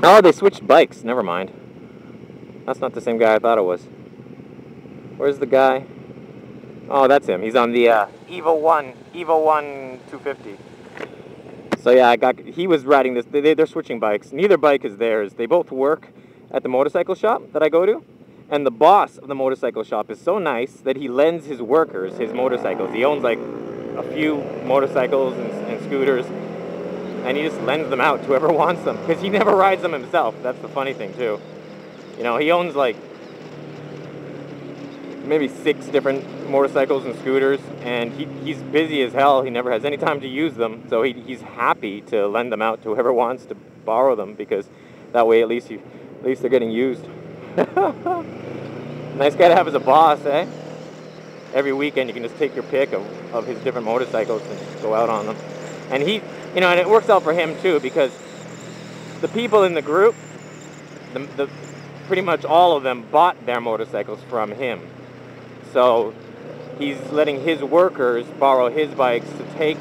Oh, they switched bikes. Never mind. That's not the same guy I thought it was. Where's the guy? Oh, that's him. He's on the Evo 1 250. So yeah, he was riding this. They're switching bikes. Neither bike is theirs. They both work at the motorcycle shop that I go to. And the boss of the motorcycle shop is so nice that he lends his workers his motorcycles. He owns like a few motorcycles and scooters. And he just lends them out to whoever wants them. Because he never rides them himself. That's the funny thing too. You know, he owns like maybe 6 different motorcycles and scooters, and he's busy as hell. He never has any time to use them, so he's happy to lend them out to whoever wants to borrow them, because that way at least they're getting used. Nice guy to have as a boss, eh? Every weekend you can just take your pick of his different motorcycles and go out on them. And and it works out for him too, because the people in the group, pretty much all of them bought their motorcycles from him. So he's letting his workers borrow his bikes to take.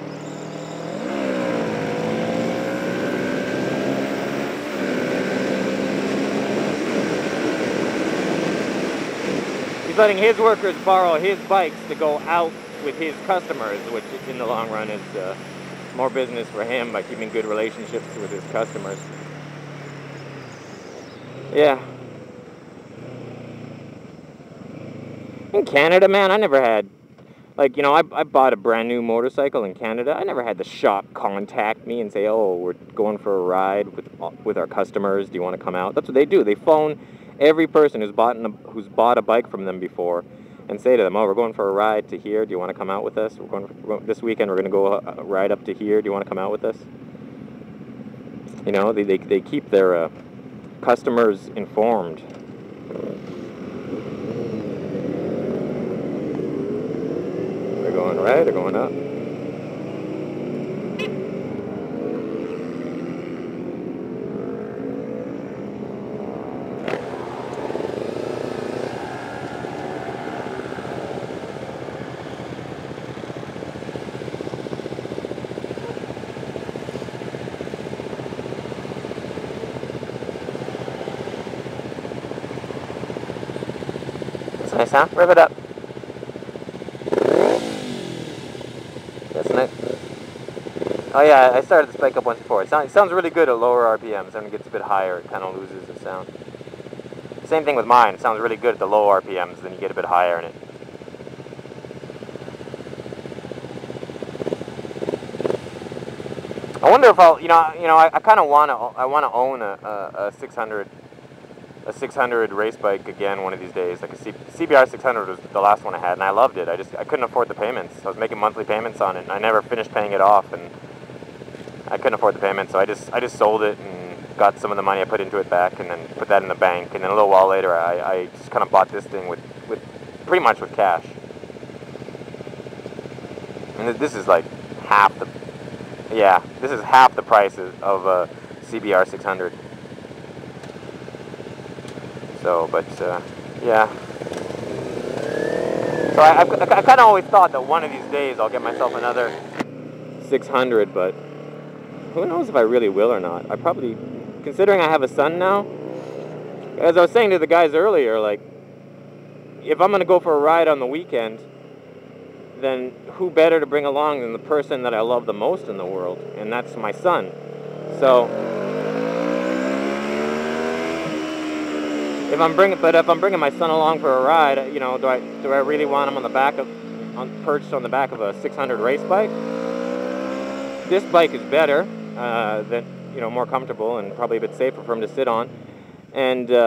He's letting his workers borrow his bikes to go out with his customers, which in the long run is more business for him by keeping good relationships with his customers. Yeah. In Canada, man, I never had, like, I bought a brand new motorcycle in Canada. I never had the shop contact me and say, oh, we're going for a ride with our customers. Do you want to come out? That's what they do. They phone every person who's bought a bike from them before and say to them, oh, we're going for a ride to here. Do you want to come out with us? This weekend we're going to go ride up to here. Do you want to come out with us? They keep their customers informed. Going right or going up? That's nice, huh? Rev it up. That's nice. Oh yeah, I started this bike up once before. It sounds really good at lower RPMs. When it gets a bit higher, it kind of loses its sound. Same thing with mine. It sounds really good at the low RPMs. Then you get a bit higher in it. I wonder if I kind of want to own a 600 race bike again one of these days. Like a CBR 600 was the last one I had, and I loved it. I couldn't afford the payments. I was making monthly payments on it, and I never finished paying it off, and I couldn't afford the payments, so I just sold it and got some of the money I put into it back, and then put that in the bank. And then a little while later, I just kind of bought this thing with pretty much with cash. And this is like half the price of a CBR 600. So, but yeah. So I kind of always thought that one of these days I'll get myself another 600, but who knows if I really will or not. I probably, considering I have a son now, as I was saying to the guys earlier, like, if I'm going to go for a ride on the weekend, then who better to bring along than the person that I love the most in the world, and that's my son. So if I'm bringing my son along for a ride, do I really want him perched on the back of a 600 race bike? This bike is better, more comfortable and probably a bit safer for him to sit on. And these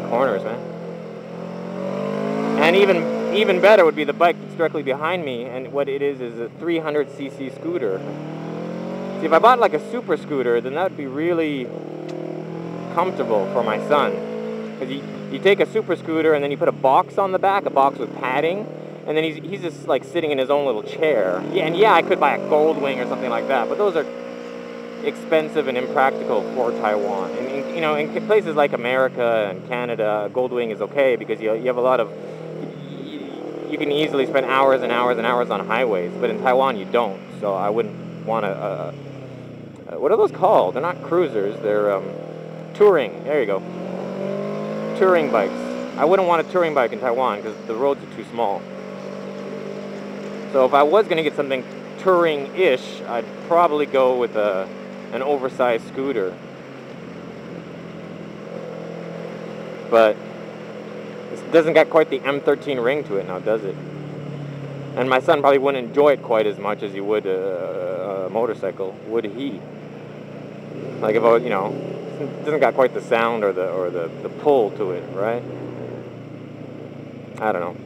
corners, man. And even better would be the bike that's directly behind me, and what it is a 300cc scooter. See, if I bought like a super scooter, then that would be really comfortable for my son, because you take a super scooter and then you put a box on the back, a box with padding, and then he's just like sitting in his own little chair. Yeah, and I could buy a Goldwing or something like that, but those are expensive and impractical for Taiwan. And in places like America and Canada, Goldwing is okay because you have a lot of, you can easily spend hours and hours and hours on highways, but in Taiwan you don't. So I wouldn't want a What are those called? They're not cruisers. They're touring. There you go. Touring bikes. I wouldn't want a touring bike in Taiwan because the roads are too small. So if I was going to get something touring-ish, I'd probably go with an oversized scooter. But it doesn't got quite the M13 ring to it now, does it? And my son probably wouldn't enjoy it quite as much as he would a motorcycle, would he? Like if I was, it doesn't got quite the sound or the pull to it, right? I don't know.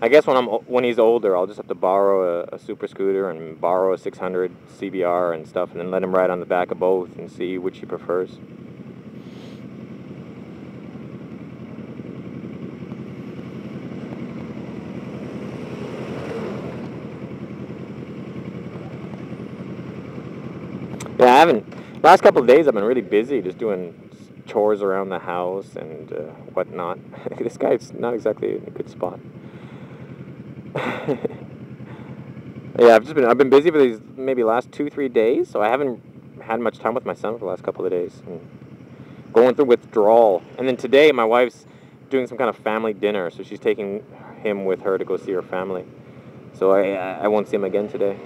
I guess when he's older, I'll just have to borrow a super scooter and borrow a 600 CBR and stuff, and then let him ride on the back of both and see which he prefers. Yeah, I haven't. Last couple of days, I've been really busy, just doing chores around the house and whatnot. This guy's not exactly in a good spot. Yeah, I've been busy for these maybe last 2-3 days, so I haven't had much time with my son for the last couple of days. And going through withdrawal, and then today my wife's doing some kind of family dinner, so she's taking him with her to go see her family. So I won't see him again today.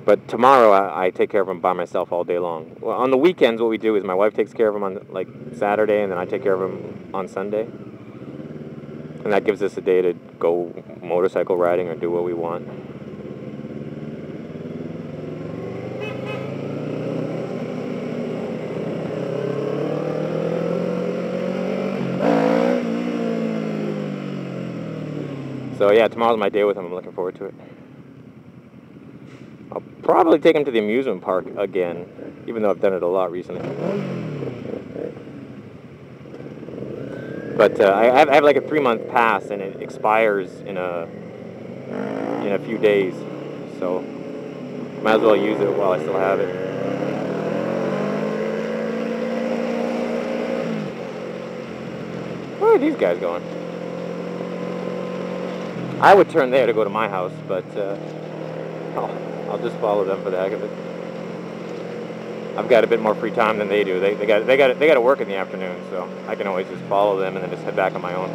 But tomorrow I take care of him by myself all day long. Well, on the weekends, what we do is my wife takes care of him on like Saturday, and then I take care of him on Sunday. And that gives us a day to go motorcycle riding or do what we want. So yeah, tomorrow's my day with him. I'm looking forward to it. I'll probably take him to the amusement park again, even though I've done it a lot recently. But I have like a 3-month pass, and it expires in a few days. So might as well use it while I still have it. Where are these guys going? I would turn there to go to my house, but I'll just follow them for the heck of it. I've got a bit more free time than they do. They got to work in the afternoon, so I can always just follow them and then just head back on my own.